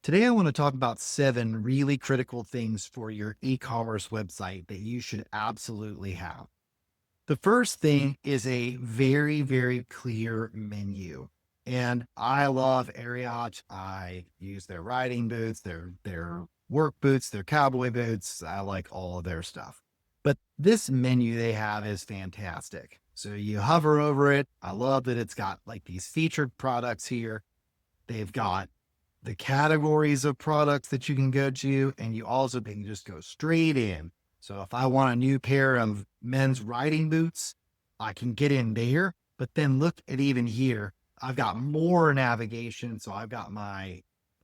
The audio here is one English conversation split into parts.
Today, I want to talk about 7 really critical things for your e-commerce website that you should absolutely have. The first thing is a very, very clear menu. And I love Ariat. I use their riding boots, their work boots, their cowboy boots. I like all of their stuff. But this menu they have is fantastic. So you hover over it. I love that it's got like these featured products here. They've got the categories of products that you can go to, and you also can just go straight in. So if I want a new pair of men's riding boots, I can get in there. But then look at even here, I've got more navigation. So I've got my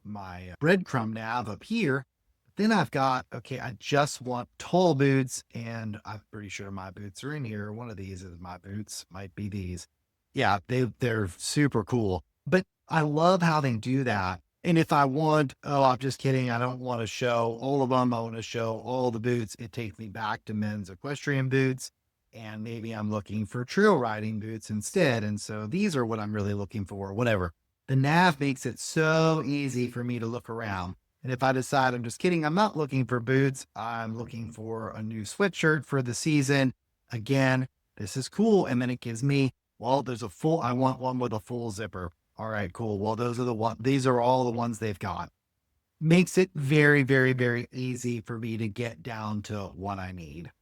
breadcrumb nav up here. Then I've got, okay, I just want tall boots, and I'm pretty sure my boots are in here. One of these is my boots, might be these. Yeah, they're super cool. But I love how they do that. And if I want, oh, I'm just kidding. I don't want to show all of them. I want to show all the boots. It takes me back to men's equestrian boots. And maybe I'm looking for trail riding boots instead. And so these are what I'm really looking for, whatever. The nav makes it so easy for me to look around. And if I decide I'm just kidding, I'm not looking for boots. I'm looking for a new sweatshirt for the season. Again, this is cool. And then it gives me, well, I want one with a full zipper. All right, cool. Well, these are all the ones they've got. Makes it very, very, very easy for me to get down to what I need.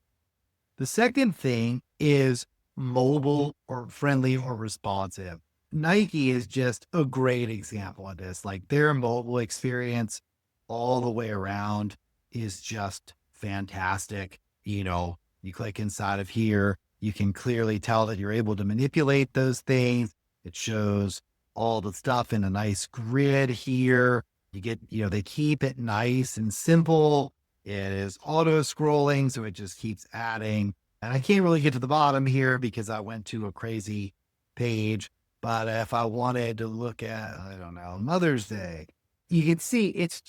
The second thing is mobile or friendly or responsive. Nike is just a great example of this. Like their mobile experience all the way around is just fantastic. You click inside of here, you can clearly tell that you're able to manipulate those things. It shows all the stuff in a nice grid here. They keep it nice and simple. It is auto scrolling, so it just keeps adding. And I can't really get to the bottom here because I went to a crazy page. But if I wanted to look at, I don't know, Mother's Day, you can see it's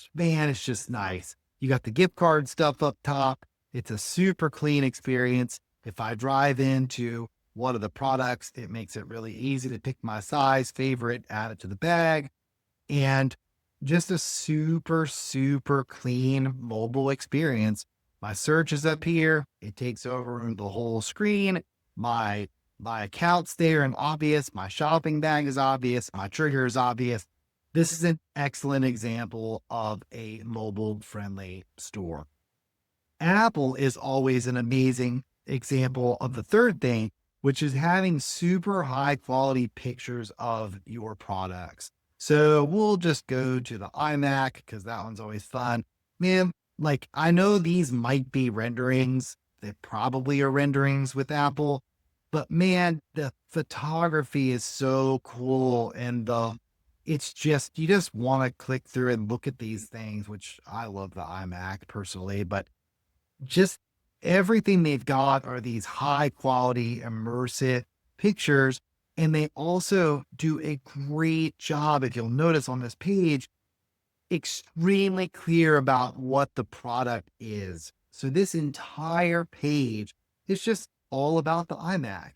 just nice. You got the gift card stuff up top. It's a super clean experience. If I drive into one of the products, it makes it really easy to pick my size, favorite, add it to the bag, and just a super, super clean mobile experience. My search is up here. It takes over the whole screen. My my account's there and obvious. My shopping bag is obvious. My trigger is obvious. This is an excellent example of a mobile friendly store. Apple is always an amazing example of the third thing, which is having super high quality pictures of your products. So we'll just go to the iMac because that one's always fun. Man, like I know these might be renderings. They probably are renderings with Apple, but man, the photography is so cool. And it's just, you just want to click through and look at these things, which I love the iMac personally, but just everything they've got are these high quality, immersive pictures. And they also do a great job, if you'll notice on this page, extremely clear about what the product is. So this entire page is just all about the iMac.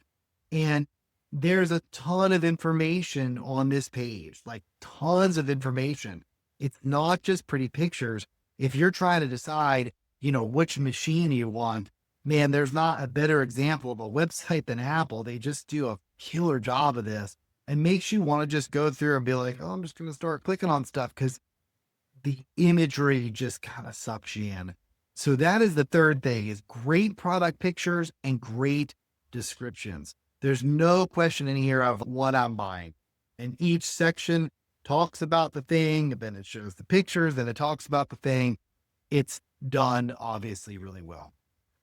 And there's a ton of information on this page, like tons of information. It's not just pretty pictures. If you're trying to decide, which machine you want, man, there's not a better example of a website than Apple. They just do a killer job of this and makes you want to just go through and be like, oh, I'm just going to start clicking on stuff because the imagery just kind of sucks you in. So that is the third thing, is great product pictures and great descriptions. There's no question in here of what I'm buying. And each section talks about the thing, and then it shows the pictures, then it talks about the thing. It's done obviously really well.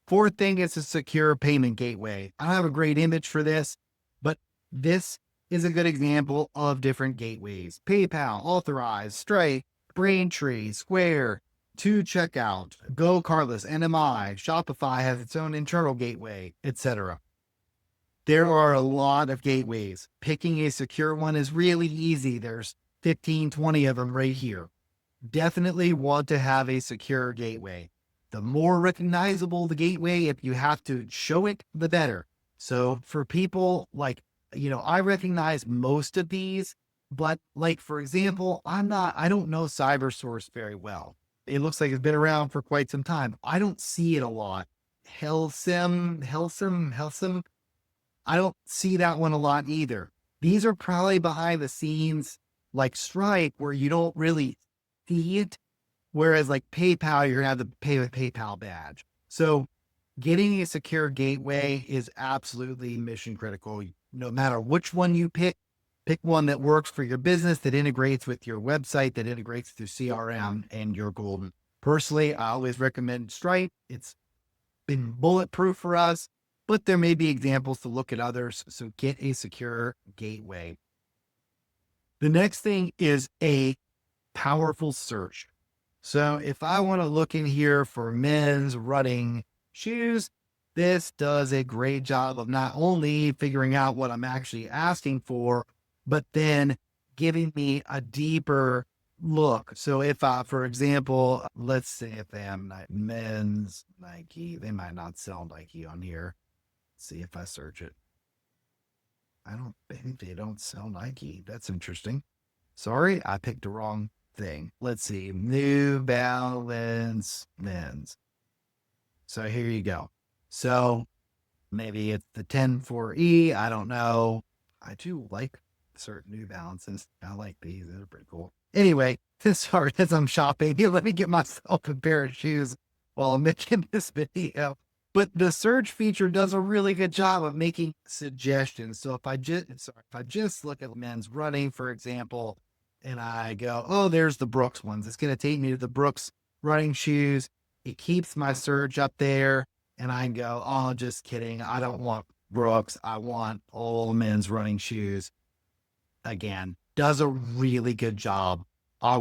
Fourth thing is a secure payment gateway. I don't have a great image for this, but this is a good example of different gateways. PayPal, Authorize, Stripe, Braintree, Square, To Checkout, Go Cardless, NMI, Shopify has its own internal gateway, etc. There are a lot of gateways. Picking a secure one is really easy. There's 15, 20 of them right here. Definitely want to have a secure gateway. The more recognizable the gateway, if you have to show it, the better. So for people like, I recognize most of these, But like, for example, I don't know CyberSource very well. It looks like it's been around for quite some time. I don't see it a lot. Helsum. I don't see that one a lot either. These are probably behind the scenes, like Stripe, where you don't really see it. Whereas like PayPal, you're gonna have to pay with PayPal badge. So getting a secure gateway is absolutely mission critical. No matter which one you pick one that works for your business, that integrates with your website, that integrates through CRM, and you're golden. Personally, I always recommend Stripe. It's been bulletproof for us, but there may be examples to look at others. So get a secure gateway. The next thing is a powerful search. So if I want to look in here for men's running shoes, this does a great job of not only figuring out what I'm actually asking for, but then giving me a deeper look. So if I, for example, let's say if they have men's Nike, they might not sell Nike on here. Let's see if I search it. I don't think they don't sell Nike. That's interesting. Sorry, I picked the wrong thing. Let's see. New Balance men's. So here you go. So maybe it's the 10-4E. I don't know. I do like certain New Balances. I like these. They're pretty cool. Anyway, sorry, as I'm shopping, here, let me get myself a pair of shoes while I'm making this video. But the search feature does a really good job of making suggestions. So if I just look at men's running, for example, and I go, oh, there's the Brooks ones. It's going to take me to the Brooks running shoes. It keeps my search up there. And I go, oh, just kidding. I don't want Brooks. I want all men's running shoes. Again, does a really good job. I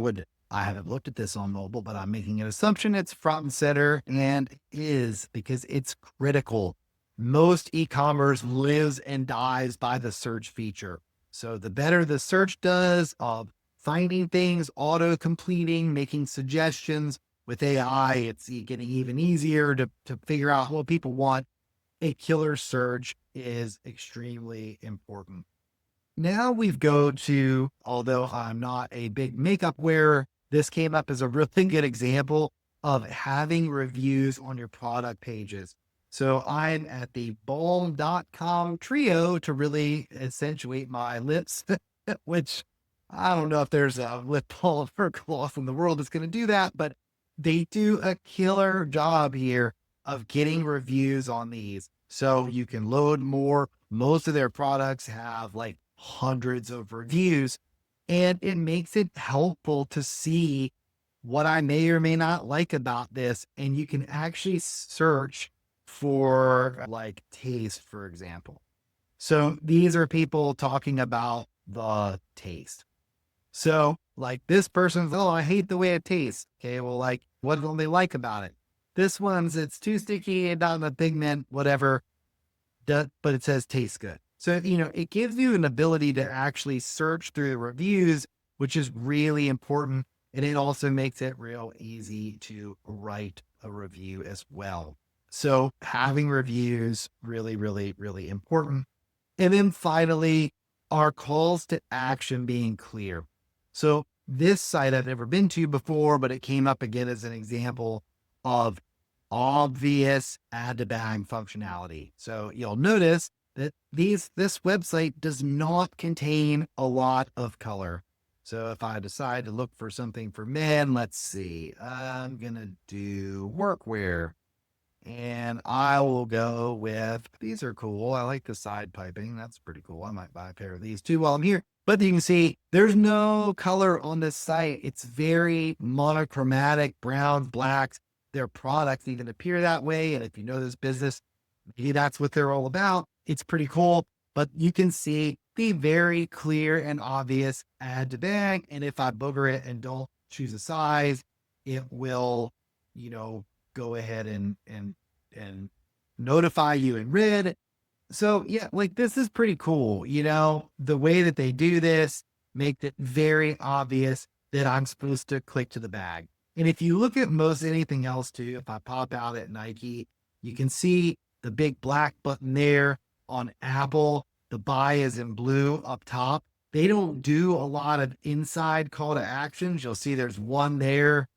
haven't looked at this on mobile, but I'm making an assumption it's front and center, and is, because it's critical. Most e-commerce lives and dies by the search feature. So the better the search does of finding things, auto completing, making suggestions with AI, it's getting even easier to figure out what people want. A killer search is extremely important. Now we've go to, although I'm not a big makeup wearer, this came up as a really good example of having reviews on your product pages. So I'm at the balm.com trio to really accentuate my lips, which I don't know if there's a lip balm or gloss in the world that's going to do that, but they do a killer job here of getting reviews on these. So you can load more. Most of their products have like hundreds of reviews, and it makes it helpful to see what I may or may not like about this. And you can actually search for like taste, for example. So these are people talking about the taste. So like this person's, oh, I hate the way it tastes. Okay, well, like what don't they like about it? This one's, it's too sticky and not the pigment, whatever, but it says tastes good. So, it gives you an ability to actually search through the reviews, which is really important. And it also makes it real easy to write a review as well. So having reviews, really, really, really important. And then finally, our calls to action being clear. So this site I've never been to before, but it came up again as an example of obvious add to bag functionality. So you'll notice that this website does not contain a lot of color. So if I decide to look for something for men, let's see, I'm going to do workwear. And I will go with, these are cool. I like the side piping. That's pretty cool. I might buy a pair of these too while I'm here. But you can see there's no color on this site. It's very monochromatic, browns, blacks. Their products even appear that way. And if you know this business, maybe that's what they're all about. It's pretty cool. But you can see the very clear and obvious add to bag. And if I booger it and don't choose a size, it will, go ahead and notify you in red. So yeah, like this is pretty cool. The way that they do this makes it very obvious that I'm supposed to click to the bag. And if you look at most anything else too, if I pop out at Nike, you can see the big black button there. On Apple, the buy is in blue up top. They don't do a lot of inside call to actions. You'll see there's one there.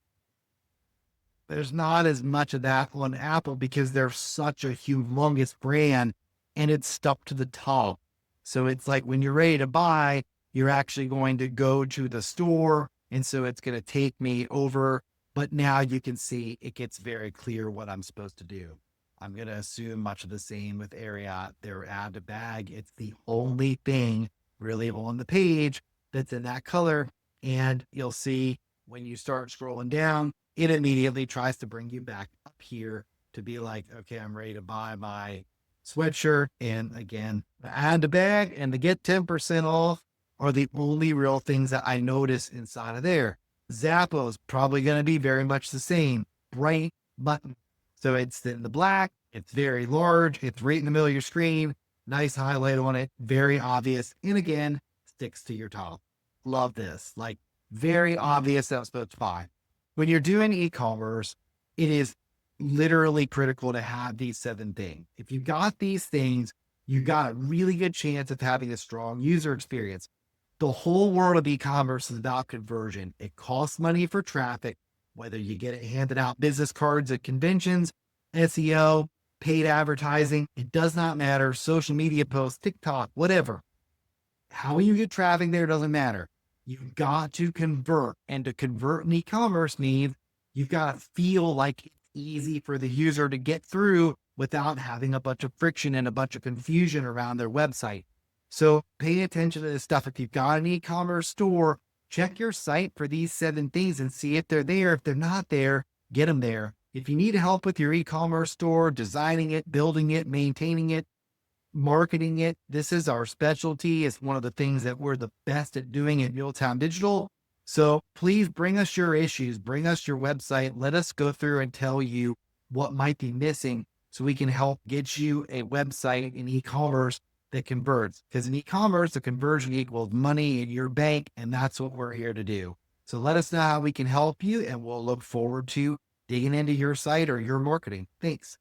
There's not as much of that on Apple because they're such a humongous brand and it's stuck to the top. So it's like when you're ready to buy, you're actually going to go to the store. And so it's going to take me over. But now you can see it gets very clear what I'm supposed to do. I'm going to assume much of the same with Ariat. Their add to bag. It's the only thing really on the page that's in that color. And you'll see when you start scrolling down, it immediately tries to bring you back up here to be like, okay, I'm ready to buy my sweatshirt. And again, the add to bag and the get 10% off are the only real things that I notice inside of there. Zappo is probably going to be very much the same. Bright button. So it's in the black. It's very large. It's right in the middle of your screen. Nice highlight on it. Very obvious. And again, sticks to your top. Love this. Like very obvious that's supposed to buy. When you're doing e-commerce, it is literally critical to have these 7 things. If you got these things, you got a really good chance of having a strong user experience. The whole world of e-commerce is about conversion. It costs money for traffic, whether you get it handed out business cards at conventions, SEO, paid advertising, it does not matter. Social media posts, TikTok, whatever. How you get traffic there doesn't matter. You've got to convert. And to convert in e-commerce means you've got to feel like it's easy for the user to get through without having a bunch of friction and a bunch of confusion around their website. So pay attention to this stuff. If you've got an e-commerce store, check your site for these 7 things and see if they're there. If they're not there, get them there. If you need help with your e-commerce store, designing it, building it, maintaining it, marketing it, this is our specialty. It's one of the things that we're the best at doing at Muletown Digital. So please bring us your issues, bring us your website. Let us go through and tell you what might be missing so we can help get you a website in e-commerce that converts. Because in e-commerce, the conversion equals money in your bank, and that's what we're here to do. So let us know how we can help you, and we'll look forward to digging into your site or your marketing. Thanks.